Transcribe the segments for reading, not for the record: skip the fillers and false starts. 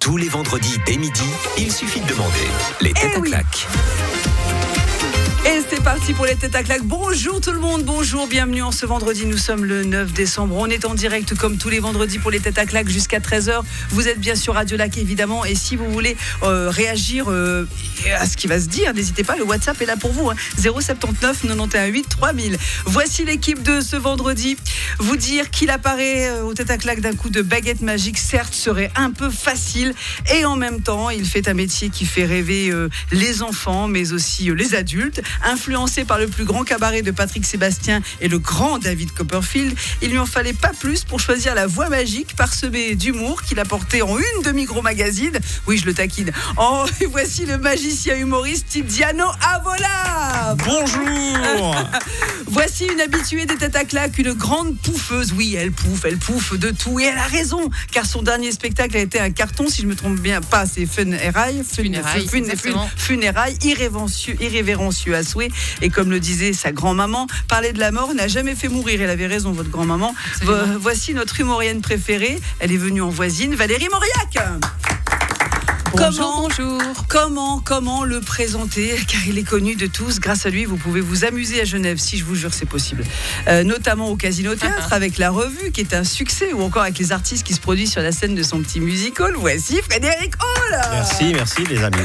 Tous les vendredis dès midi, il suffit de demander les têtes à claques. Et c'est parti pour les têtes à claques. Bonjour tout le monde, bonjour, bienvenue en ce vendredi. Nous sommes le 9 décembre. On est en direct comme tous les vendredis pour les têtes à claques jusqu'à 13h. Vous êtes bien sur Radio Lac évidemment. Et si vous voulez réagir à ce qui va se dire, n'hésitez pas, le WhatsApp est là pour vous. 079 91 8 3000. Voici l'équipe de ce vendredi. Vous dire qu'il apparaît aux têtes à claques d'un coup de baguette magique, certes, serait un peu facile. Et en même temps, il fait un métier qui fait rêver les enfants, mais aussi les adultes. Influencé par le plus grand cabaret de Patrick Sébastien et le grand David Copperfield, il lui en fallait pas plus pour choisir la voix magique parsemée d'humour qu'il a porté en une de Migros Magazine. Oui, je le taquine. Et voici le magicien humoriste Tiziano Avola. Bonjour. Voici une habituée des têtes à claques, une grande pouffeuse. Oui, elle pouffe de tout et elle a raison, car son dernier spectacle a été un carton, si je me trompe bien pas, c'est Funérailles, irrévérencieux à souhait. Et comme le disait sa grand-maman, parler de la mort n'a jamais fait mourir. Elle avait raison, votre grand-maman. Voici notre humorienne préférée. Elle est venue en voisine, Valérie Mauriac. Bonjour. Comment le présenter, car il est connu de tous. Grâce à lui, vous pouvez vous amuser à Genève, si je vous jure, c'est possible. Notamment au Casino Théâtre, avec La Revue, qui est un succès, ou encore avec les artistes qui se produisent sur la scène de son petit musical. Voici Frédéric Hall. Merci les amis.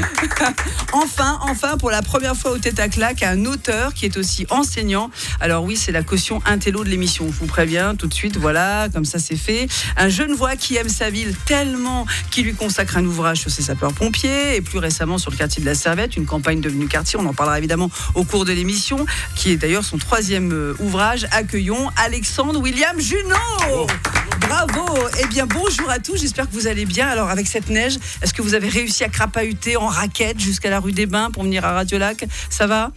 Enfin, pour la première fois aux têtes à claques, un auteur qui est aussi enseignant. Alors oui, c'est la caution intello de l'émission, je vous préviens tout de suite, voilà, comme ça c'est fait. Un Genevois qui aime sa ville tellement qu'il lui consacre un ouvrage sur ses sapeurs-pompiers et plus récemment sur le quartier de la Servette, une campagne devenue quartier. On en parlera évidemment au cours de l'émission, qui est d'ailleurs son 3e ouvrage. Accueillons Alexandre William Junot. Oh. Bravo. Eh bien, bonjour à tous, j'espère que vous allez bien. Alors, avec cette neige, est-ce que vous avez réussi à crapahuter en raquette jusqu'à la rue des Bains pour venir à Radio Lac? Ça va?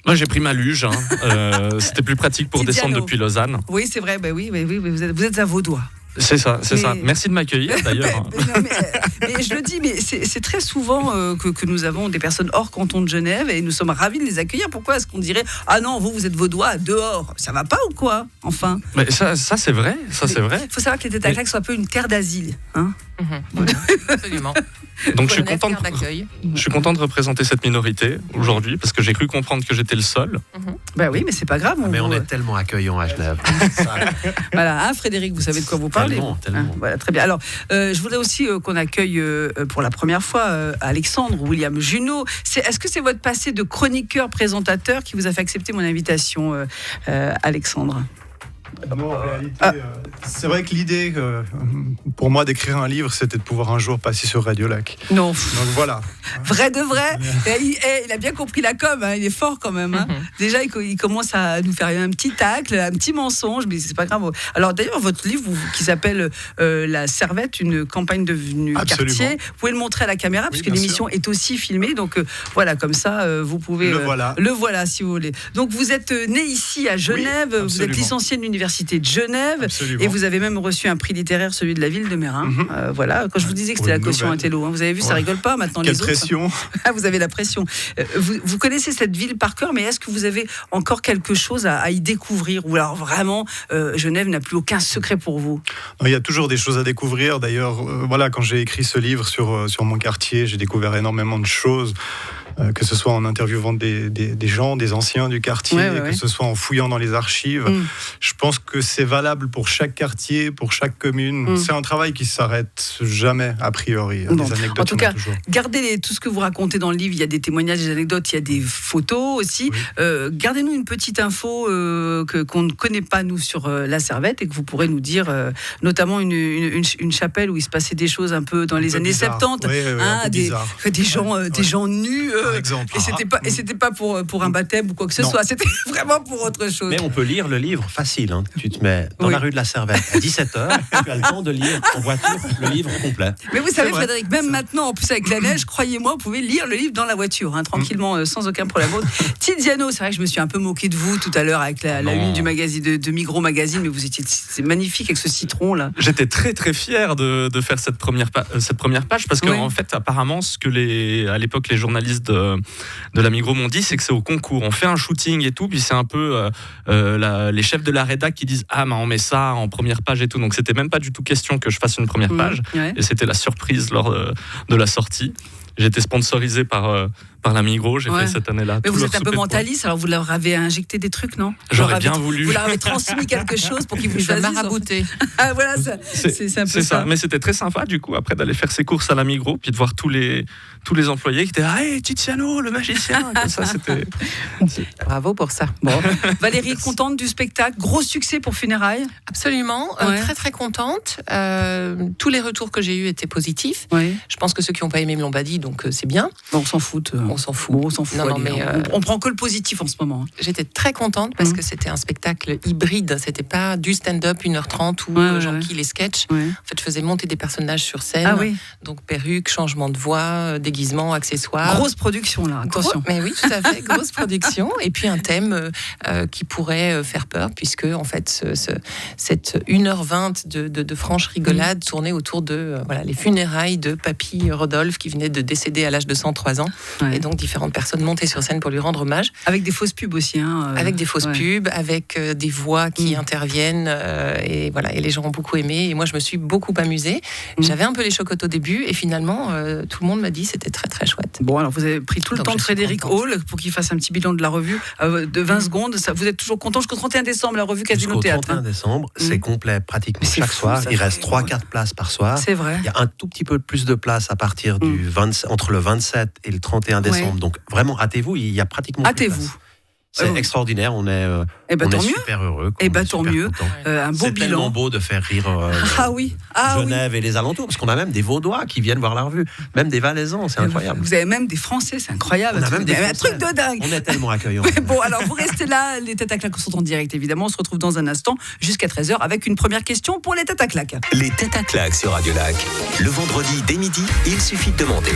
Moi, j'ai pris ma luge. C'était plus pratique pour descendre depuis Lausanne. Oui, c'est vrai. Oui, vous êtes un Vaudois. C'est ça. Merci de m'accueillir d'ailleurs. mais je le dis, mais c'est très souvent que nous avons des personnes hors canton de Genève et nous sommes ravis de les accueillir. Pourquoi est-ce qu'on dirait ah non, vous êtes Vaudois dehors? Ça va pas ou quoi? Enfin. Mais ça c'est vrai. Il faut savoir que les têtes à claques sont un peu une terre d'asile. Hein. Absolument. Donc je suis content de représenter cette minorité aujourd'hui parce que j'ai cru comprendre que j'étais le seul. Bah oui, mais c'est pas grave. Mais on est tellement accueillants à Genève. Voilà, Frédéric, vous savez de quoi vous parlez. Tellement. Voilà, très bien. Alors, je voudrais aussi qu'on accueille pour la première fois Alexandre William Junot. Est-ce que c'est votre passé de chroniqueur-présentateur qui vous a fait accepter mon invitation, Alexandre? Non, en réalité, c'est vrai que l'idée pour moi d'écrire un livre, c'était de pouvoir un jour passer sur Radio Lac. Non. Donc voilà. Vrai de vrai. Il a bien compris la com, hein, il est fort quand même. Hein. Déjà, il commence à nous faire un petit tacle, un petit mensonge, mais c'est pas grave. Alors d'ailleurs, votre livre qui s'appelle La Servette, une campagne devenue quartier, vous pouvez le montrer à la caméra, parce que l'émission est aussi filmée. Donc voilà, comme ça, vous pouvez... Le voilà, si vous voulez. Donc vous êtes né ici à Genève, vous êtes licencié de l'Université de Genève, et vous avez même reçu un prix littéraire, celui de la ville de Mérin. Voilà, quand je vous disais que c'était la caution intello, hein, vous avez vu, ça rigole pas maintenant. Quelle les autres. pression. Vous avez la pression. Vous connaissez cette ville par cœur, mais est-ce que vous avez encore quelque chose à y découvrir, ou alors vraiment Genève n'a plus aucun secret pour vous? Il y a toujours des choses à découvrir. D'ailleurs, voilà, quand j'ai écrit ce livre sur mon quartier, j'ai découvert énormément de choses. Que ce soit en interviewant des gens, des anciens du quartier, que ce soit en fouillant dans les archives. Je pense que c'est valable pour chaque quartier, pour chaque commune. C'est un travail qui ne s'arrête jamais, a priori. Des anecdotes, en tout cas, toujours. Gardez tout ce que vous racontez dans le livre. Il y a des témoignages, des anecdotes, il y a des photos aussi. Gardez-nous une petite info qu'on ne connaît pas, nous, sur la Servette, et que vous pourrez nous dire, notamment une chapelle où il se passait des choses un peu dans les années bizarre. 70. Des gens nus. Par exemple. Et c'était pas pour un baptême ou quoi que ce soit, c'était vraiment pour autre chose. Mais on peut lire le livre facile. Hein. Tu te mets dans la rue de la Servette à 17h, tu as le temps de lire en voiture le livre complet. Mais vous savez, Frédéric, même maintenant, en plus avec la neige, croyez-moi, vous pouvez lire le livre dans la voiture, hein, tranquillement, sans aucun problème. Tiziano, c'est vrai que je me suis un peu moqué de vous tout à l'heure avec la une du magazine de Migros Magazine, mais vous étiez, c'est magnifique avec ce citron là. J'étais très très fier de faire cette première page parce qu'en fait, apparemment, ce que à l'époque les journalistes de la Migros m'ont dit, c'est que c'est au concours. On fait un shooting et tout, puis c'est un peu les chefs de la rédac qui disent mais on met ça en première page et tout. Donc c'était même pas du tout question que je fasse une première page. Et c'était la surprise lors de la sortie. J'ai été sponsorisé par la Migros, j'ai fait cette année-là. Mais vous êtes un peu mentaliste, alors vous leur avez injecté des trucs, non? J'aurais bien voulu. Vous leur avez transmis quelque chose pour qu'ils vous choisissent. Marabouté. Ah voilà, c'est un peu ça. Mais c'était très sympa du coup, après d'aller faire ses courses à la Migros, puis de voir tous les employés qui étaient hey, Tiziano, le magicien, comme ça, c'était... Bravo pour ça. Bon. Valérie, contente du spectacle, gros succès pour Funérailles? Absolument, très très contente. Tous les retours que j'ai eus étaient positifs. Je pense que ceux qui n'ont pas aimé me l'ont pas dit, donc c'est bien. Bon, on s'en fout. On s'en fout. Bon, on s'en fout. Non, mais on prend que le positif en ce moment. J'étais très contente parce que c'était un spectacle hybride. C'était pas du stand-up 1h30 ou Jean-Qui les sketchs. En fait, je faisais monter des personnages sur scène. Ah oui. Donc perruque, changement de voix, déguisement, accessoires. Grosse production là, attention. Mais oui, tout à fait, grosse production. Et puis un thème qui pourrait faire peur, puisque en fait, cette 1h20 de franche rigolade tournait autour de les funérailles de Papy Rodolphe qui venait de décéder à l'âge de 103 ans. Et donc différentes personnes montaient sur scène pour lui rendre hommage. Avec des fausses pubs aussi. Avec des fausses pubs, avec des voix qui interviennent. Et les gens ont beaucoup aimé. Et moi, je me suis beaucoup amusée. J'avais un peu les chocottes au début. Et finalement, tout le monde m'a dit que c'était très, très chouette. Bon, alors vous avez pris tout le temps de Frédéric Hall pour qu'il fasse un petit bilan de la revue de 20 secondes. Ça, vous êtes toujours content jusqu'au 31 décembre, la revue Casino Théâtre. Jusqu'au 31 décembre, c'est complet pratiquement chaque soir. Il reste 3-4 places par soir. C'est vrai. Il y a un tout petit peu plus de place à partir entre le 27 et le 31 décembre. Donc vraiment, hâtez-vous, il y a pratiquement plus de place. Hâtez-vous. C'est extraordinaire, on est, super heureux. Tant mieux. Un beau bilan. C'est tellement beau de faire rire Genève et les alentours, parce qu'on a même des Vaudois qui viennent voir la revue, même des Valaisans, c'est incroyable. Vous avez même des Français, c'est incroyable. On a même un truc de dingue. On est tellement accueillants. Bon, alors vous restez là, les têtes à claques sont en direct évidemment. On se retrouve dans un instant jusqu'à 13h avec une première question pour les têtes à claques. Les têtes à claques sur Radio Lac. Le vendredi dès midi, il suffit de demander.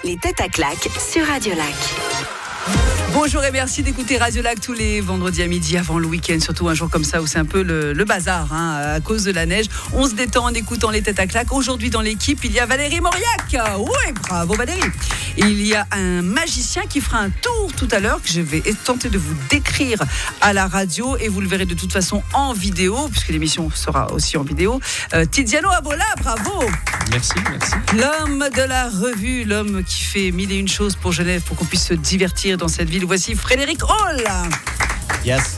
Les têtes à claques sur Radio Lac. Bonjour et merci d'écouter Radio Lac tous les vendredis à midi avant le week-end, surtout un jour comme ça où c'est un peu le bazar à cause de la neige. On se détend en écoutant les têtes à claques. Aujourd'hui dans l'équipe, il y a Valérie Mauriac. Oui, bravo Valérie. Et il y a un magicien qui fera un tour tout à l'heure que je vais tenter de vous décrire à la radio et vous le verrez de toute façon en vidéo puisque l'émission sera aussi en vidéo. Tiziano Abola, bravo. Merci. L'homme de la revue, l'homme qui fait 1001 choses pour Genève pour qu'on puisse se divertir dans cette ville. Voici Frédéric Hall. Yes,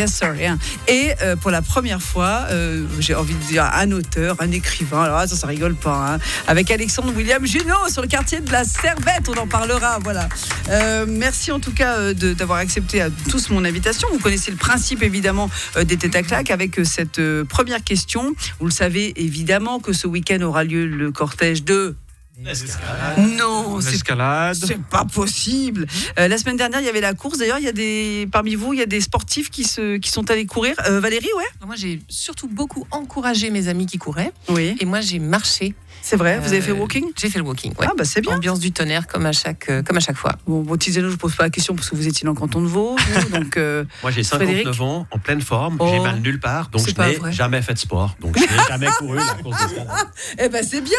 sir. Yeah. Et pour la première fois, j'ai envie de dire un auteur, un écrivain. Alors ça rigole pas. Avec Alexandre William Junot sur le quartier de la Servette. On en parlera. Voilà. Merci en tout cas d'avoir accepté à tous mon invitation. Vous connaissez le principe évidemment des têtes à claques avec cette première question. Vous le savez évidemment que ce week-end aura lieu le cortège de... Non, c'est pas possible. La semaine dernière, il y avait la course. D'ailleurs, parmi vous, il y a des sportifs qui sont allés courir. Valérie, Moi, j'ai surtout beaucoup encouragé mes amis qui couraient. Oui. Et moi, j'ai marché. C'est vrai, vous avez fait le walking ? J'ai fait le walking, ouais. Ah bah c'est bien. Ambiance du tonnerre comme à chaque fois. Bon, Tiziano, je ne pose pas la question parce que vous étiez dans le canton de Vaud. Donc, moi, j'ai 59 ans, en pleine forme. J'ai mal nulle part, donc je n'ai jamais fait de sport. Donc, je n'ai jamais couru la course d'escalade. Eh ben, c'est bien.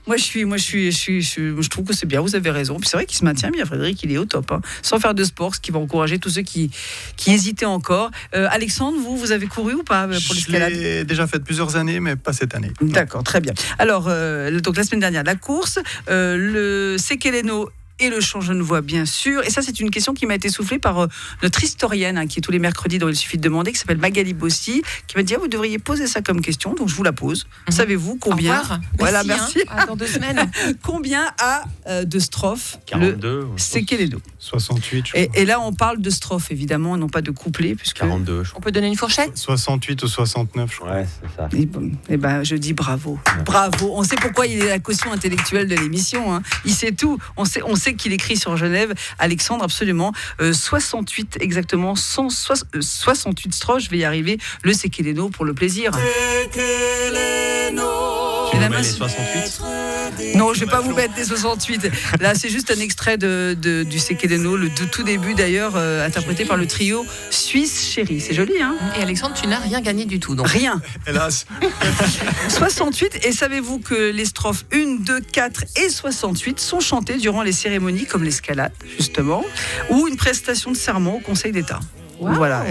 Moi, je trouve que c'est bien, vous avez raison. Puis c'est vrai qu'il se maintient bien, Frédéric, il est au top. Sans faire de sport, ce qui va encourager tous ceux qui hésitaient encore. Alexandre, vous avez couru ou pas pour l'escalade ? Je l'ai déjà fait plusieurs années, mais pas cette année. D'accord, très bien. Alors, donc la semaine dernière, la course, le Sekeleno et le chant Genevois, bien sûr. Et ça, c'est une question qui m'a été soufflée par notre historienne, qui est tous les mercredis, dont il suffit de demander, qui s'appelle Magali Bossi, qui m'a dit vous devriez poser ça comme question, donc je vous la pose. Savez-vous combien... Voilà, merci. Dans 2 semaines. Combien a de strophes 42. Le Sekeleno ? 68, je crois. Et là, on parle de strophes, évidemment, non pas de couplets. Puisque... 42, je crois. On peut donner une fourchette ? 68 ou 69, je crois. Ouais, c'est ça. Et ben, je dis bravo. Bravo. On sait pourquoi il est la caution intellectuelle de l'émission. Il sait tout. On sait qu'il écrit sur Genève. Alexandre, absolument. 68 exactement. 68 strophes. Je vais y arriver. Le Sekeleno pour le plaisir. Tu nous mets les 68 ? Non, je vais pas vous mettre des 68. Là, c'est juste un extrait du Sekedeno, le tout début d'ailleurs, interprété par le trio Suisse Chérie. C'est joli, hein? Et Alexandre, tu n'as rien gagné du tout. Donc. Rien. Hélas. 68. Et savez-vous que les strophes 1, 2, 4 et 68 sont chantées durant les cérémonies comme l'escalade, justement, ou une prestation de serment au Conseil d'État? Wow. Voilà.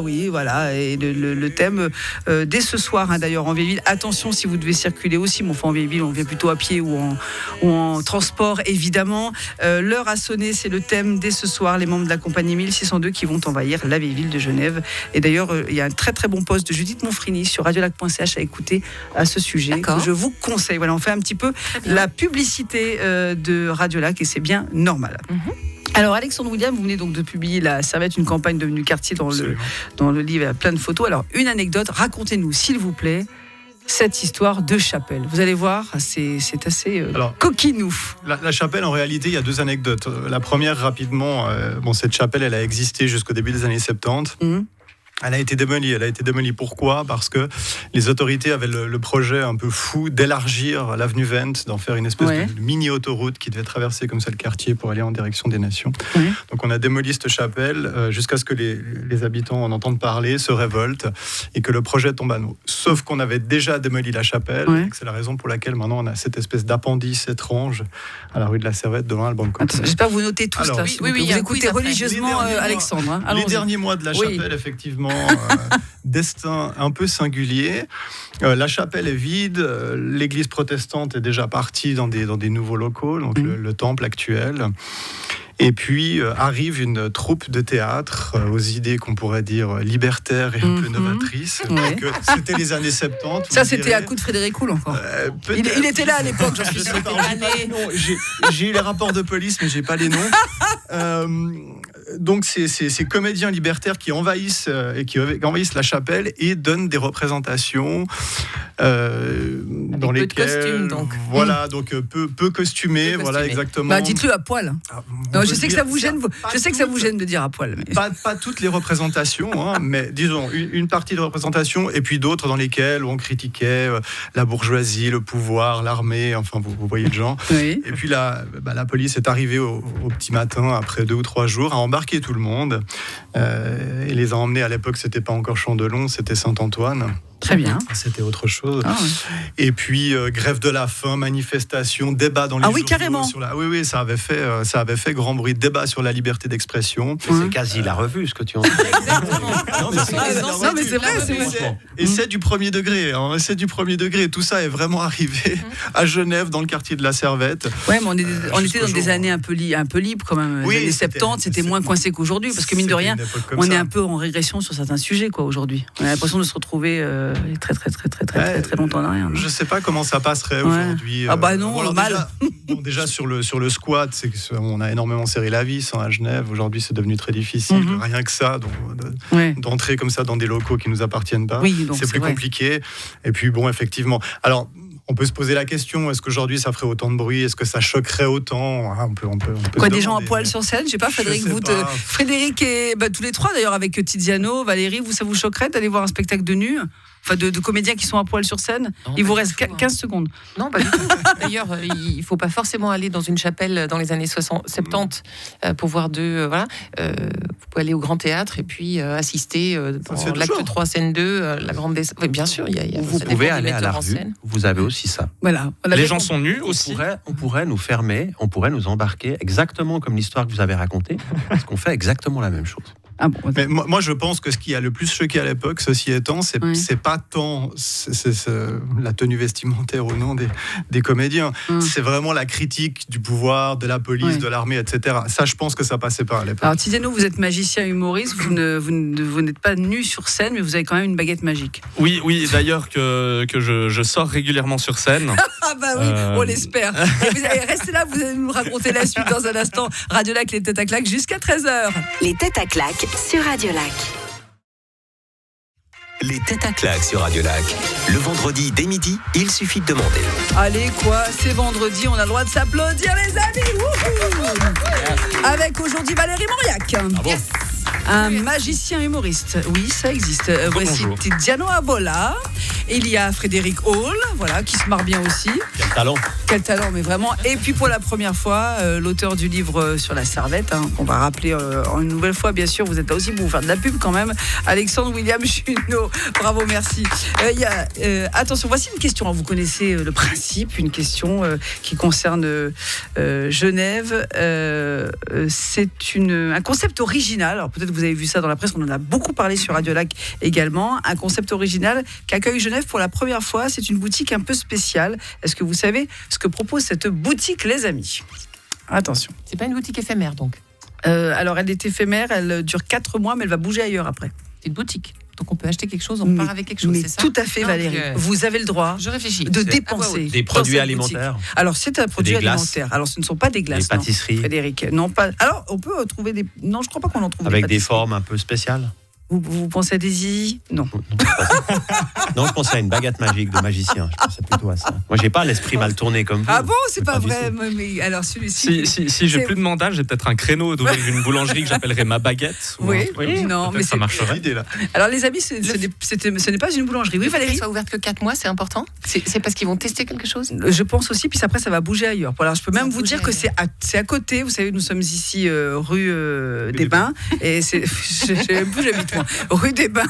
Oui, voilà. Et le thème dès ce soir, hein, d'ailleurs, en Vieille-Ville. Attention si vous devez circuler aussi. Mais enfin, en Vieille-Ville, on vient plutôt à pied ou en transport, évidemment. L'heure a sonné, c'est le thème dès ce soir. Les membres de la compagnie 1602 qui vont envahir la Vieille-Ville de Genève. Et d'ailleurs, il y a un très très bon post de Judith Monfrini sur radiolac.ch à écouter à ce sujet. Que je vous conseille. Voilà, on fait un petit peu la publicité de Radiolac et c'est bien normal. Alors Alexandre William, vous venez donc de publier La Servette, une campagne devenue quartier dans le livre, il y a plein de photos. Alors une anecdote, racontez-nous s'il vous plaît cette histoire de chapelle. Vous allez voir, c'est assez coquinou. La chapelle, en réalité, il y a 2 anecdotes. La première, rapidement, cette chapelle, elle a existé jusqu'au début des années 70. Elle a été démolie. Pourquoi ? Parce que les autorités avaient le projet un peu fou d'élargir l'avenue Vente, d'en faire une espèce de mini-autoroute qui devait traverser comme ça le quartier pour aller en direction des Nations. Donc on a démoli cette chapelle jusqu'à ce que les habitants en entendent parler, se révoltent et que le projet tombe à l'eau. Sauf qu'on avait déjà démoli la chapelle et que c'est la raison pour laquelle maintenant on a cette espèce d'appendice étrange à la rue de la Servette devant le banc. J'espère que vous notez tous là. Oui, vous écoutez religieusement Alexandre. Les derniers mois de la chapelle, effectivement, destin un peu singulier. La chapelle est vide, l'église protestante est déjà partie dans des nouveaux locaux, donc le temple actuel. Et puis arrive une troupe de théâtre aux idées qu'on pourrait dire libertaires et un peu novatrices. Donc, c'était les années 70. Ça, c'était à coup de Frédéric Coul encore. Il était là à l'époque, j'en suis sûr. J'ai eu les rapports de police, mais j'ai pas les noms. Donc ces comédiens libertaires qui envahissent la chapelle et donnent des représentations dans lesquelles costumes, donc. Voilà, donc peu costumés, voilà exactement. Dites-le à poil. Non, je sais que ça vous gêne. Je sais que ça vous gêne de dire à poil. Mais... Pas toutes les représentations, mais disons une partie de représentation et puis d'autres dans lesquelles on critiquait la bourgeoisie, le pouvoir, l'armée. Enfin, vous voyez le genre. Et puis la police est arrivée au petit matin après 2 ou 3 jours à embarquer tout le monde et les a emmenés. À l'époque, c'était pas encore Chandelon, c'était Saint-Antoine. Très bien. C'était autre chose. Et puis grève de la faim, manifestation, débat dans les journaux. Carrément. Oui, ça avait fait grand bruit. Débat sur la liberté d'expression. C'est quasi la revue, ce que tu en dis. Exactement. Non, mais c'est vrai. Et c'est du premier degré. C'est du premier degré. Tout ça est vraiment arrivé à Genève, dans le quartier de la Servette. Ouais, mais on était dans des années un peu libres quand même. Les années 70, c'était moins coincé qu'aujourd'hui. Parce que mine de rien, on est un peu en régression sur certains sujets aujourd'hui. On a l'impression de se retrouver très longtemps en arrière. Je sais pas comment ça passerait aujourd'hui. Non, mal. Déjà sur le squat, c'est on a énormément serré la vis à Genève. Aujourd'hui, c'est devenu très difficile. Rien que ça, d'entrer comme ça dans des locaux qui nous appartiennent pas. C'est plus compliqué. Et puis effectivement. Alors. On peut se poser la question, est-ce qu'aujourd'hui ça ferait autant de bruit? Est-ce que ça choquerait autant? On peut des gens à poil sur scène? Je sais pas, Frédéric, Frédéric et tous les trois d'ailleurs, avec Tiziano, Valérie, ça vous choquerait d'aller voir un spectacle de nu? Enfin, de comédiens qui sont à poil sur scène? Il vous reste 15 secondes. Non, pas du tout. D'ailleurs, il ne faut pas forcément aller dans une chapelle dans les années 70 pour voir vous pouvez aller au Grand Théâtre et puis assister dans l'acte 3, scène 2, la grande descente. Oui, bien sûr, vous pouvez aller à la revue. Vous avez aussi ça. Voilà. Les gens sont nus aussi. On pourrait nous fermer, on pourrait nous embarquer exactement comme l'histoire que vous avez racontée, parce qu'on fait exactement la même chose. Mais moi, je pense que ce qui a le plus choqué à l'époque, ceci étant, c'est pas tant la tenue vestimentaire ou non des comédiens. C'est vraiment la critique du pouvoir, de la police, de l'armée, etc. Ça, je pense que ça passait pas à l'époque. Alors, Tiziano, vous êtes magicien humoriste. Vous n'êtes pas nu sur scène, mais vous avez quand même une baguette magique. Oui. D'ailleurs que je sors régulièrement sur scène. On l'espère. Restez là, vous allez nous raconter la suite dans un instant. Radiolac, les têtes à claques jusqu'à 13h. Les têtes à claques sur Radiolac. Les têtes à claques sur Radiolac. Le vendredi dès midi, il suffit de demander. Allez c'est vendredi, on a le droit de s'applaudir les amis. Avec aujourd'hui Valérie Mauriac. Bravo. Yes. Un magicien humoriste. Oui, ça existe. Voici Bonjour. Tiziano Avola. Il y a Frédéric Hall, voilà, qui se marre bien aussi. Quel talent. Quel talent, mais vraiment. Et puis pour la première fois, l'auteur du livre sur la Servette, qu'on va rappeler une nouvelle fois, bien sûr, vous êtes là aussi pour vous faire de la pub quand même. Alexandre William Junot. Bravo, merci. Attention, voici une question. Vous connaissez le principe, une question qui concerne Genève. C'est un concept original. Alors peut-être que vous avez vu ça dans la presse, on en a beaucoup parlé sur Radio Lac également. Un concept original qu'accueille Genève pour la première fois. C'est une boutique un peu spéciale. Est-ce que vous savez ce que propose cette boutique, les amis? Attention. C'est pas une boutique éphémère donc. Alors elle est éphémère, elle dure 4 mois, mais elle va bouger ailleurs après. C'est une boutique. Donc on peut acheter quelque chose, on part avec quelque chose, mais c'est ça? tout à fait, Donc, Valérie. Vous avez le droit je réfléchis. de À voix dépenser haute. Des dans produits cette alimentaires. boutique. Alors c'est un produit des glaces. alimentaire. Alors ce ne sont pas des glaces. Des pâtisseries. Non, Frédéric. Non, pas. Alors on peut trouver des. Non, je crois pas qu'on en trouve. Avec des pâtisseries. formes un peu spéciales. Vous pensez à des zizi? Non. Non, je pensais à une baguette magique de magicien. Je pensais plutôt à ça. Moi, j'ai pas l'esprit mal tourné comme vous. Ah bon, c'est pas du vrai. tout. Mais alors celui-ci. Si j'ai C'est- plus de mandat, j'ai peut-être un créneau d'ouvrir une boulangerie que j'appellerais ma baguette. ou Oui, un- non, peut-être mais ça c'est- marcherait. L'idée là. Alors les amis, ce n'est pas une boulangerie. Oui, Le fait qu'elle Valérie. soit ouverte que 4 mois, c'est important. C'est parce qu'ils vont tester quelque chose. Je pense aussi, puis après ça va bouger ailleurs. Alors je peux Ça même va vous dire que bouger c'est à côté. Vous savez, nous sommes ici rue des Bains et c'est je sais même plus où j'habite moi. Rue des Bains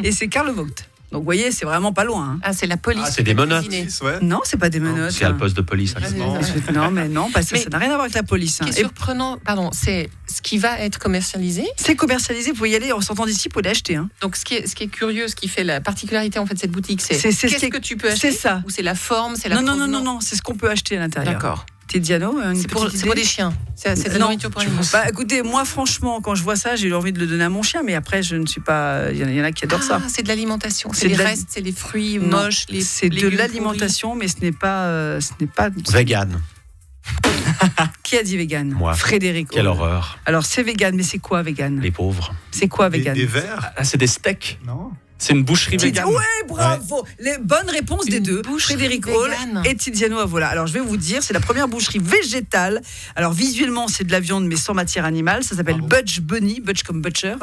et c'est Karl Vogt. Donc vous voyez, c'est vraiment pas loin. Ah, c'est la police. Ah, c'est qui des va menottes. cuisiner. Ouais. Non, c'est pas des menottes. C'est à le poste de police. Non. Non, mais non, ça Mais- n'a rien à voir avec la police. Ce qui est Et surprenant, pardon, c'est ce qui va être commercialisé. c'est commercialisé, vous pouvez y aller en sortant d'ici, vous pouvez l'acheter. Donc ce qui est curieux, ce qui fait la particularité en fait de cette boutique, c'est C'est ce qu'est-ce qui est- que tu peux acheter. C'est ça. Ou c'est la forme, c'est la Non, c'est ce qu'on peut acheter à l'intérieur. D'accord. Diano, C'est pour des chiens. C'est de la Non. nourriture pour animaux. Bah écoutez, moi franchement, quand je vois ça, j'ai eu envie de le donner à mon chien, mais après je ne suis pas. Il y en a qui adorent ça. Ah, c'est de l'alimentation. C'est C'est les de la- restes, c'est les fruits Non, moches, les c'est de légumes l'alimentation, mais ce n'est pas. Vegan. Qui a dit vegan? Moi. Frédéric. Quelle Hall. horreur. Alors c'est vegan, mais c'est quoi vegan? Les pauvres. C'est quoi vegan? Des verres. Ah, c'est des steaks. Non. C'est une boucherie Tizi- végane. Ouais, bravo. Les bonnes réponses des Une deux. boucherie Frédéric Hall végane. et Tiziano Avola. Alors je vais vous dire, c'est la première boucherie végétale. Alors visuellement, c'est de la viande mais sans matière animale. Ça s'appelle Bravo. Budge Bunny, Budge comme butcher.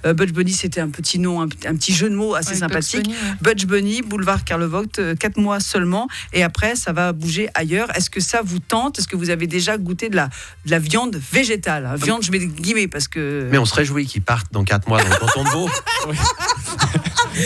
Budge Bunny, c'était un petit nom, un petit jeu de mots assez Ouais, sympathique. Bugs Bunny, ouais. Budge Bunny, boulevard Karl Vogt, 4 mois seulement. Et après, ça va bouger ailleurs. Est-ce que ça vous tente? Est-ce que vous avez déjà goûté de la viande végétale? Viande, je mets des guillemets parce que. Mais on se réjouit qu'ils partent dans 4 mois dans le canton de Vaud.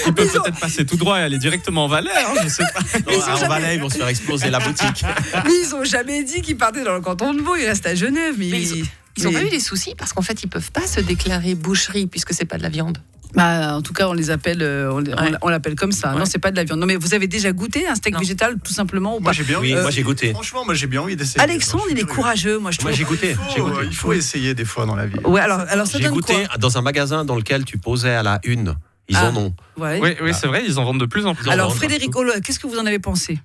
Ils peuvent peut-être passer tout droit et aller directement en Valais. Je sais pas. Non, en Valais, ils vont se faire exploser la boutique. Mais ils ont jamais dit qu'ils partaient dans le canton de Vaud. Ils restent à Genève. Mais Ils n'ont pas eu des soucis parce qu'en fait, ils peuvent pas se déclarer boucherie puisque c'est pas de la viande. Bah, en tout cas, on les appelle, Ouais. on l'appelle comme ça. Ouais. Non, c'est pas de la viande. Non, mais vous avez déjà goûté un steak Non. végétal, tout simplement ou pas? Moi j'ai bien Oui, envie. moi j'ai goûté. Franchement, moi j'ai bien envie d'essayer. Alexandre, Je suis il est curieux. courageux, moi je trouve. Moi j'ai goûté. J'ai goûté. Il faut essayer des fois dans la vie. Ouais, alors ça J'ai donne goûté quoi? dans un magasin dans lequel tu posais à la une. Ils Ah. en ont. Ouais. Oui, c'est vrai, ils en vendent de plus en plus. Alors vendent Frédéric Hall, qu'est-ce que vous en avez pensé?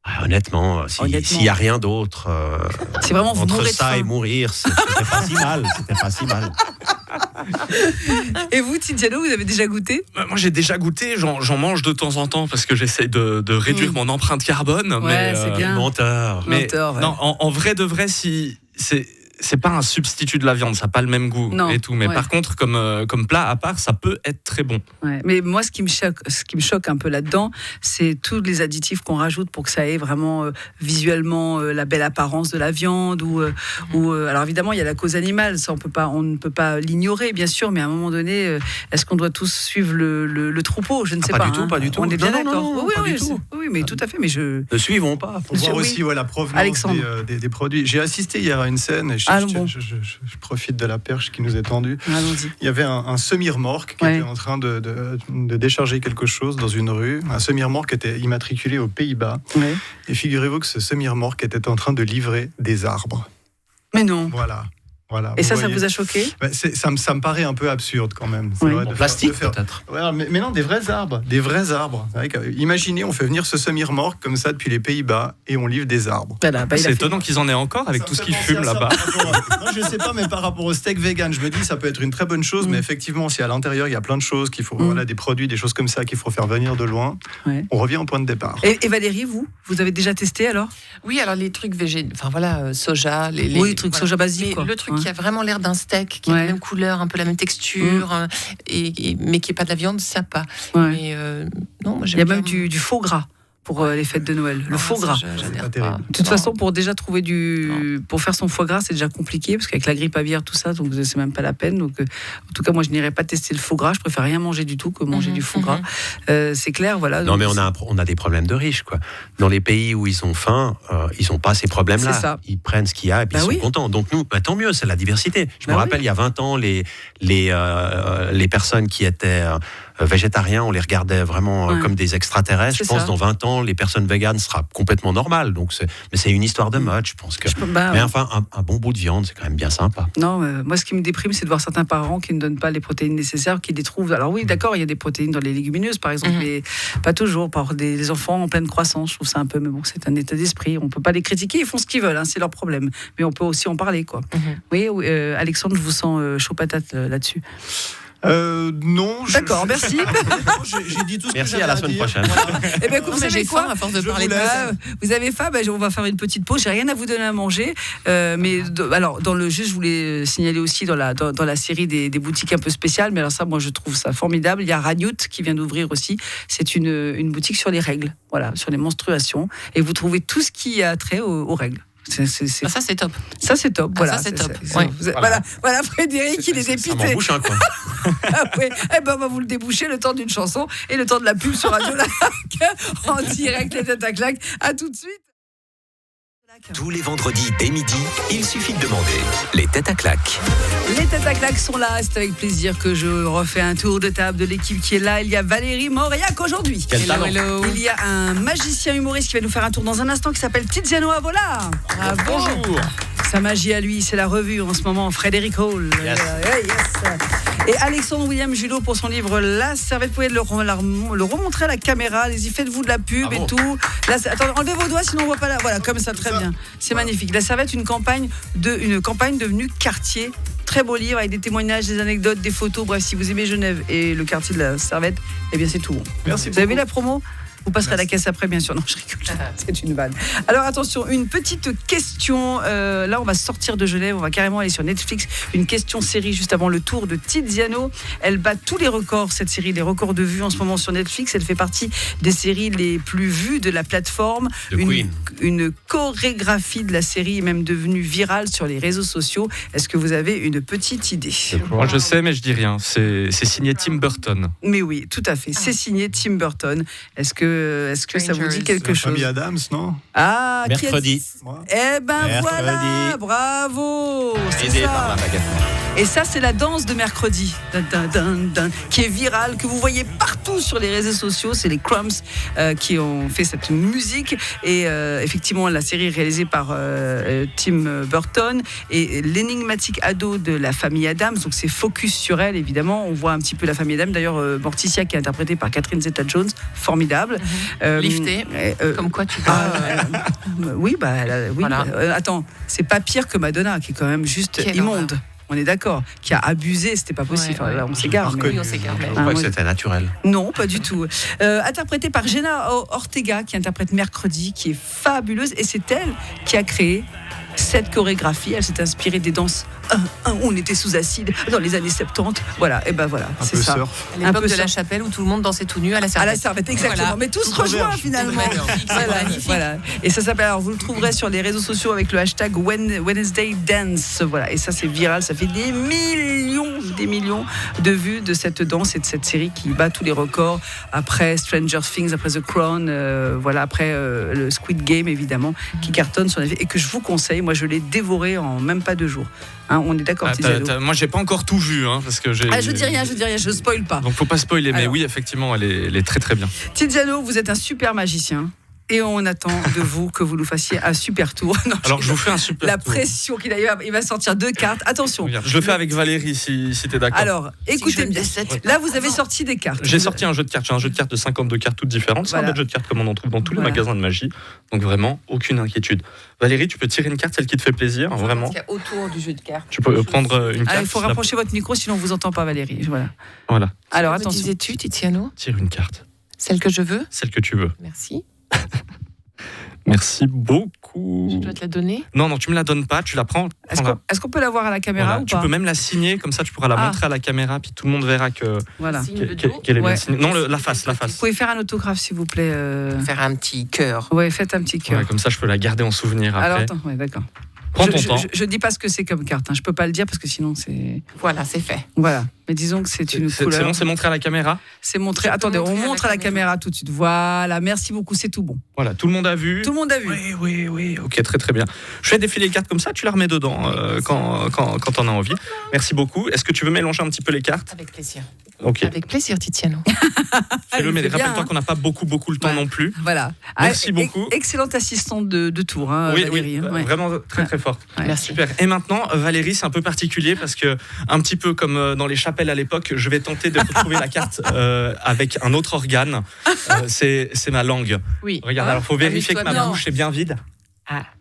Ah, honnêtement, s'il n'y a rien d'autre C'est vraiment vous entre mourrez de ça faim. et mourir, c'était pas si mal. C'était pas si mal. Et vous, Tiziano, vous avez déjà goûté? Moi, j'ai déjà goûté, j'en mange de temps en temps parce que j'essaie de réduire mon empreinte carbone. Ouais, c'est bien. Menteur. Mais Menteur, ouais. non, en vrai de vrai, si c'est pas un substitut de la viande, ça n'a pas le même goût Non, et tout. Mais ouais. par contre, comme plat à part, ça peut être très bon. Ouais. Mais moi, ce qui me choque un peu là-dedans, c'est tous les additifs qu'on rajoute pour que ça ait vraiment visuellement la belle apparence de la viande. Alors évidemment, il y a la cause animale, ça on ne peut pas l'ignorer, bien sûr. Mais à un moment donné, est-ce qu'on doit tous suivre le troupeau? Je ne sais pas pas. du tout, pas du tout. On est bien Non, non, d'accord. non, Oui, pas oui, du tout. oui, mais tout à fait. Mais je. Ne suivons pas. Pour voir Oui. aussi la provenance Alexandre. des produits. J'ai assisté hier à une scène et Ah, bon. je profite de la perche qui nous est tendue. Allons-y. Il y avait un semi-remorque qui Ouais. était en train de décharger quelque chose dans une rue. Un semi-remorque était immatriculé aux Pays-Bas. Ouais. Et figurez-vous que ce semi-remorque était en train de livrer des arbres. Mais non. Voilà. Et ça voyez. vous a choqué? Bah, ça me paraît un peu absurde quand même. C'est Oui. vrai, En de plastique faire- peut-être. Ouais, mais non, des vrais arbres. Des vrais arbres. C'est vrai que, imaginez, on fait venir ce semi-remorque comme ça depuis les Pays-Bas et on livre des arbres. Voilà, bah, il a C'est fait- étonnant qu'ils en aient encore avec Ça tout me ce fait qu'ils penser fument à ça là-bas. par rapport à- Non, je sais pas, mais par rapport au steak vegan, je me dis ça peut être une très bonne chose, mais effectivement, si à l'intérieur il y a plein de choses qu'il faut, voilà, des produits, des choses comme ça qu'il faut faire venir de loin, Ouais. on revient au point de départ. Et Valérie, vous avez déjà testé alors? Oui, alors les trucs végétaux, enfin voilà, soja, Oui, trucs voilà. soja basique, Mais quoi. le truc qui a vraiment l'air d'un steak, qui a la même couleur, un peu la même texture, mais qui n'est pas de la viande, ça pas. Mais non, moi j'aime bien. Il y a même du faux gras pour les fêtes de Noël. Le faux gras. J'adhère pas. De toute façon, pour déjà trouver pour faire son foie gras, c'est déjà compliqué, parce qu'avec la grippe aviaire, tout ça, donc c'est même pas la peine. Donc, en tout cas, moi, je n'irai pas tester le faux gras. Je préfère rien manger du tout que manger du faux gras. C'est clair, voilà. Non, mais on a des problèmes de riches, quoi. Dans les pays où ils ont faim, ils n'ont pas ces problèmes-là. C'est ça. Ils prennent ce qu'il y a et puis ils sont contents. Donc nous, tant mieux, c'est la diversité. Je me rappelle, il y a 20 ans, les personnes qui étaient végétariens, on les regardait vraiment comme des extraterrestres. Je pense dans 20 ans, les personnes véganes sera complètement normal. Donc mais c'est une histoire de mode, je pense que. Mais enfin, un bon bout de viande, c'est quand même bien sympa. Non, moi, ce qui me déprime, c'est de voir certains parents qui ne donnent pas les protéines nécessaires, qui les trouvent. Alors oui, d'accord, il y a des protéines dans les légumineuses, par exemple, mais pas toujours. Par des enfants en pleine croissance, je trouve ça un peu. Mais bon, c'est un état d'esprit. On peut pas les critiquer. Ils font ce qu'ils veulent, c'est leur problème. Mais on peut aussi en parler, quoi. Oui, Alexandre, je vous sens chaud patate là-dessus. Non. D'accord, merci. J'ai dit tout ce merci, que j'avais à la semaine prochaine. Eh bien, vous savez quoi, à force de parler vous avez faim, on va faire une petite pause. J'ai rien à vous donner à manger, mais alors dans le jeu, je voulais signaler aussi dans la série des boutiques un peu spéciales. Mais alors ça, moi, je trouve ça formidable. Il y a Ragnout qui vient d'ouvrir aussi. C'est une boutique sur les règles, voilà, sur les menstruations, et vous trouvez tout ce qui a trait aux règles. Ça c'est top. Ça c'est top. Voilà, ça c'est top. Voilà, Frédéric, il est dépité. Ça m'embouche un coin. Après, on va vous le déboucher le temps d'une chanson et le temps de la pub sur Radio Lac en direct, les têtes à claque. À tout de suite. Tous les vendredis dès midi, il suffit de demander. Les têtes à claque. Les têtes à claque sont là. C'est avec plaisir que je refais un tour de table de l'équipe qui est là. Il y a Valérie Mauriac aujourd'hui. Hello. Il y a un magicien humoriste qui va nous faire un tour dans un instant qui s'appelle Tiziano Avola. Bonjour. Sa magie à lui, c'est la revue en ce moment, Frédéric Hall. Yes. Et Alexandre William Julot pour son livre La Servette. Vous pouvez le remontrer à la caméra. Allez-y, faites-vous de la pub et tout. Là, attendez, enlevez vos doigts, sinon on voit pas là. Voilà, comme ça, très bien. C'est magnifique. La Servette, une campagne devenue quartier. Très beau livre avec des témoignages, des anecdotes, des photos. Bref, si vous aimez Genève et le quartier de la Servette, eh bien c'est tout bon. Merci. Vous avez vu la promo ? Vous passerez à la caisse après, bien sûr. Non, je rigole. C'est une vanne. Alors attention, une petite question. Là, on va sortir de Genève. On va carrément aller sur Netflix. Une question série juste avant le tour de Tiziano. Elle bat tous les records, cette série, les records de vues en ce moment sur Netflix. Elle fait partie des séries les plus vues de la plateforme. Une chorégraphie de la série est même devenue virale sur les réseaux sociaux. Est-ce que vous avez une petite idée ? Moi, je sais, mais je dis rien. C'est signé Tim Burton. Mais oui, tout à fait. C'est signé Tim Burton. Est-ce que ça vous dit quelque chose ? Famille Adams, non ? Ah, mercredi. Eh ben voilà, bravo. Aidé par la baguette. Et ça, c'est la danse de mercredi, qui est virale, que vous voyez partout sur les réseaux sociaux. C'est les Crumbs qui ont fait cette musique. Et effectivement, la série est réalisée par Tim Burton et l'énigmatique ado de la famille Adams. Donc, c'est focus sur elle, évidemment. On voit un petit peu la famille Adams. D'ailleurs, Morticia, qui est interprétée par Catherine Zeta-Jones, formidable. Lifté, comme quoi tu parles. Oui, oui. Voilà. Attends, c'est pas pire que Madonna, qui est quand même juste immonde. Horreur. On est d'accord, qui a abusé, c'était pas possible. Ouais. Là, on s'égare. Oui, on s'égare. Je crois que c'était naturel. Non, pas du tout. Interprétée par Jenna Ortega, qui interprète Mercredi, qui est fabuleuse, et c'est elle qui a créé cette chorégraphie. Elle s'est inspirée des danses on était sous acide dans les années 70. Voilà, et ben voilà, c'est ça. Surf. À l'époque de la chapelle où tout le monde dansait tout nu à la Servette. À la Servette, exactement. Voilà. Mais tout se rejoint finalement. Voilà. Et ça s'appelle, alors vous le trouverez sur les réseaux sociaux avec le hashtag Wednesday Dance. Voilà. Et ça, c'est viral. Ça fait des millions de vues de cette danse et de cette série qui bat tous les records après Stranger Things, après The Crown, voilà, après le Squid Game évidemment, qui cartonne sur la vie et que je vous conseille. Moi, je l'ai dévoré en même pas 2 jours. Hein, on est d'accord, moi, j'ai pas encore tout vu, parce que j'ai. Je dis rien, je spoil pas. Donc, faut pas spoiler, mais alors, oui, effectivement, elle est très très bien. Tiziano, vous êtes un super magicien. Et on attend de vous que vous nous fassiez un super tour. Non, alors, je vous fais un super tour. La pression qu'il a eu, il va sortir 2 cartes. Attention. Regarde, je le fais avec Valérie, si t'es d'accord. Alors, écoutez bien. Là, vous avez sorti des cartes. J'ai sorti un jeu de cartes. J'ai un jeu de cartes de 52 cartes toutes différentes. C'est un jeu de cartes comme on en trouve dans tous les magasins de magie. Donc, vraiment, aucune inquiétude. Valérie, tu peux tirer une carte, celle qui te fait plaisir, vraiment. Il y a autour du jeu de cartes. Tu peux prendre une carte. Il faut rapprocher votre micro, sinon on vous entend pas, Valérie. Voilà. Alors, Me attention. disais-tu, Tiziano ? Tire une carte. Celle que je veux ? Celle que tu veux. Merci. Merci beaucoup. coup. Je dois te la donner ? Non, tu me la donnes pas, tu la prends. Est-ce qu'on peut la voir à la caméra ou tu pas ? peux même la signer, comme ça tu pourras la montrer à la caméra, puis tout le monde verra que. Voilà. Qu'elle est bien signée. Non, la face. Vous pouvez faire un autographe, s'il vous plaît. Faire un petit cœur. Ouais, faites un petit cœur. Ouais, comme ça, je peux la garder en souvenir après. Alors, attends, d'accord. Prends ton temps. Je dis pas ce que c'est comme carte. Je peux pas le dire parce que sinon c'est. Voilà, c'est fait. Voilà. Mais disons que c'est une couleur. C'est bon, c'est montré à la caméra. C'est montré. Attendez, on montre à la caméra tout de suite. Voilà. Merci beaucoup. C'est tout bon. Voilà, tout le monde a vu. Tout le monde a vu. Oui. Ok, très bien. Je fais défiler les cartes comme ça. Tu la remets dedans quand t'en as envie. Merci beaucoup. Est-ce que tu veux mélanger un petit peu les cartes ? Avec plaisir. Ok. Avec plaisir, Tiziano. Fais-le, mais rappelle-toi qu'on n'a pas beaucoup le temps non plus. Voilà. Merci beaucoup. Excellente assistante de tour, Valérie. Oui, vraiment très forte. Merci. Super. Et maintenant, Valérie, c'est un peu particulier parce que, un petit peu comme dans les chapelles à l'époque, je vais tenter de retrouver la carte avec un autre organe. C'est ma langue. Oui. Regarde, alors il faut vérifier que ma bouche est bien vide.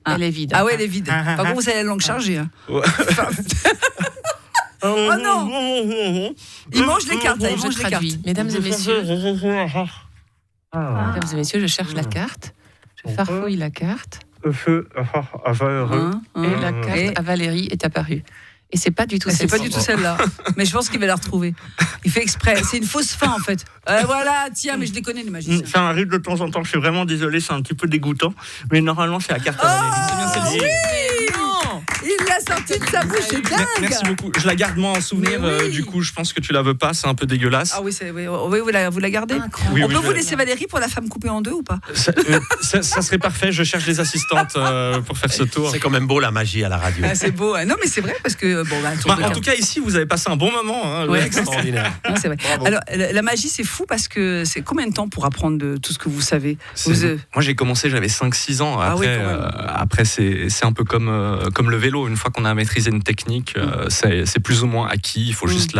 Elle est vide. Ah ouais, elle est vide. Par contre, vous avez la langue chargée. Ouais. Oh non! Il mange les cartes, il mange les cartes. Mesdames et messieurs, je cherche la carte. Je farfouille la carte. Et la carte à Valérie est apparue. Et c'est pas du tout celle-là. C'est pas du tout celle-là. Mais je pense qu'il va la retrouver. Il fait exprès. C'est une fausse fin, en fait. Voilà, tiens, mais je les connais, les magiciens. Ça arrive de temps en temps. Je suis vraiment désolé, c'est un petit peu dégoûtant. Mais normalement, c'est la carte à Valérie. C'est bien celle-ci. Oui, il l'a sorti de sa bouche, c'est dingue. Merci beaucoup. Je la garde moi en souvenir. Du coup, je pense que tu la veux pas. C'est un peu dégueulasse. Ah oui, vous la gardez. Oui, on peut vous laisser Valérie pour la femme coupée en deux ou pas? Ça serait parfait. Je cherche des assistantes pour faire ce tour. C'est quand même beau la magie à la radio. C'est beau. Non, mais c'est vrai parce que en tout cas, ici, vous avez passé un bon moment. Extraordinaire. Non, c'est vrai. Alors, la magie, c'est fou parce que c'est combien de temps pour apprendre de tout ce que vous savez? Moi, j'ai commencé, j'avais 5-6 ans. Après, c'est un peu comme le vélo. Une fois qu'on a maîtrisé une technique, c'est plus ou moins acquis. Il faut juste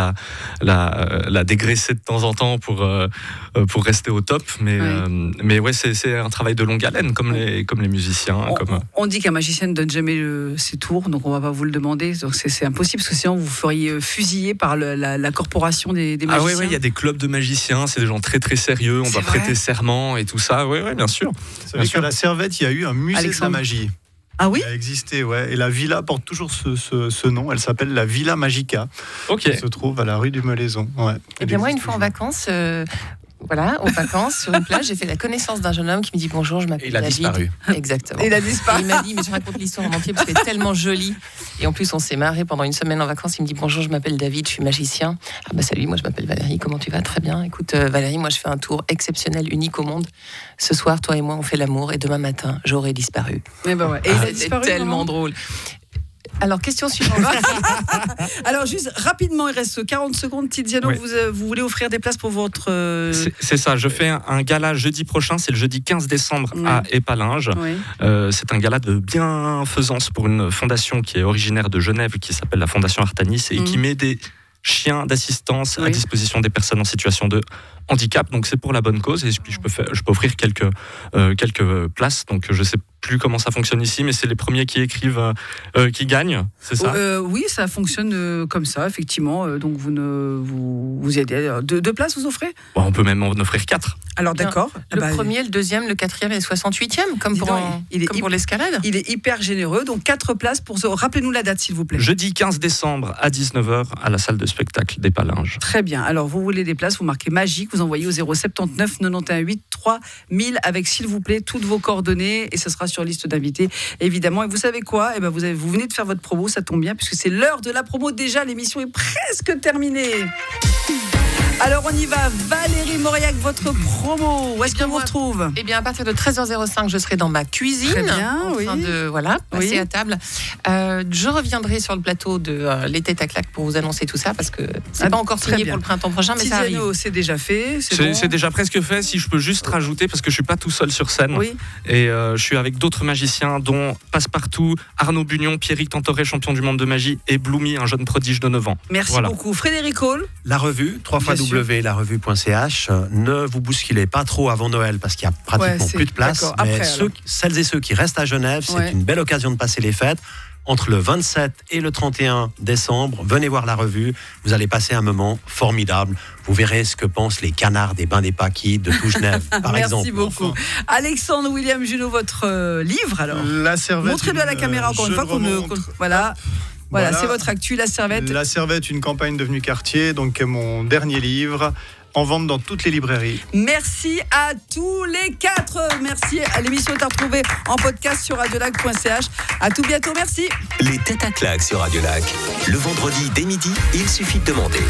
la dégraisser de temps en temps pour rester au top. Mais ouais, c'est un travail de longue haleine, comme les musiciens. On dit qu'un magicien ne donne jamais ses tours, donc on ne va pas vous le demander. Donc c'est impossible, parce que sinon vous feriez fusiller par la corporation des magiciens. Ah oui, il y a des clubs de magiciens, c'est des gens très très sérieux, on doit prêter serment et tout ça. Oui, bien sûr. Vous savez qu'à la Servette, il y a eu un musée de la magie. Ah oui ? Il a existé, ouais. Et la villa porte toujours ce nom. Elle s'appelle la Villa Magica. Ok. Elle se trouve à la rue du Melaison. Ouais. Et bien moi, une fois en vacances, sur une plage, j'ai fait la connaissance d'un jeune homme qui me dit bonjour, je m'appelle David. Il a disparu. Exactement. Il a disparu. Et il m'a dit, mais je raconte l'histoire en entier parce qu'elle est tellement jolie. Et en plus, on s'est marré pendant une semaine en vacances. Il me dit bonjour, je m'appelle David, je suis magicien. Ah bah salut, moi je m'appelle Valérie, comment tu vas? Très bien. Écoute, Valérie, moi je fais un tour exceptionnel, unique au monde. Ce soir, toi et moi, on fait l'amour et demain matin, j'aurai disparu. Mais bah ouais. Et il a disparu. C'est tellement drôle. Alors, question suivante. Alors, juste rapidement, il reste 40 secondes. Tiziano, vous voulez offrir des places pour votre... C'est ça, je fais un gala jeudi prochain, c'est le jeudi 15 décembre à Épalinges. C'est un gala de bienfaisance pour une fondation qui est originaire de Genève, qui s'appelle la Fondation Artanis, et qui met des chiens d'assistance à disposition des personnes en situation de handicap. Donc, c'est pour la bonne cause. Et puis, je peux offrir quelques places. Donc, je sais plus comment ça fonctionne ici, mais c'est les premiers qui écrivent qui gagnent, c'est ça? Oui, ça fonctionne comme ça, effectivement. Donc vous y aidez. Deux places, vous offrez? On peut même en offrir 4. Alors d'accord. Le premier, le deuxième, le quatrième et le 68e, comme pour l'escalade. Il est hyper généreux. Donc 4 places pour... Rappelez-nous la date, s'il vous plaît. Jeudi 15 décembre à 19h à la salle de spectacle d'Épalinges. Très bien. Alors, vous voulez des places, vous marquez magique, vous envoyez au 079 91 8 3000 avec, s'il vous plaît, toutes vos coordonnées, et ce sera sur liste d'invités, évidemment. Et vous savez quoi? Vous venez de faire votre promo, ça tombe bien, puisque c'est l'heure de la promo déjà, l'émission est presque terminée. Alors on y va, Valérie Mauriac, votre promo, où est-ce qu'on vous retrouve? Eh bien à partir de 13h05, je serai dans ma cuisine. Très bien, en train de passer à table. Je reviendrai sur le plateau de Les Têtes à Claques pour vous annoncer tout ça, parce que c'est pas encore signé pour le printemps prochain, mais ça arrive. C'est déjà fait, c'est déjà presque fait. Si je peux juste rajouter, parce que je suis pas tout seul sur scène, et je suis avec d'autres magiciens, dont Passepartout, Arnaud Bugnon, Pierrick Tantoré, champion du monde de magie, et Bloomy, un jeune prodige de 9 ans. Merci beaucoup. Frédéric Hall. La revue, 3x www.larevue.ch. Ne vous bousculez pas trop avant Noël parce qu'il y a pratiquement plus de place. Mais celles et ceux qui restent à Genève, c'est une belle occasion de passer les fêtes. entre le 27 et le 31 décembre. Venez voir la revue, vous allez passer un moment formidable. Vous verrez ce que pensent les canards des Bains des Paquis de tout Genève, par exemple. Merci beaucoup. Alexandre William Junot, votre livre, alors. La Servette. Montrez-le à la caméra encore une fois. Voilà, c'est votre actu, La Servette. La Servette, une campagne devenue quartier, donc mon dernier livre, en vente dans toutes les librairies. Merci à tous les 4. Merci. L'émission est à retrouver en podcast sur radiolac.ch. À tout bientôt, merci. Les têtes à claques sur Radio Lac. Le vendredi dès midi, il suffit de demander.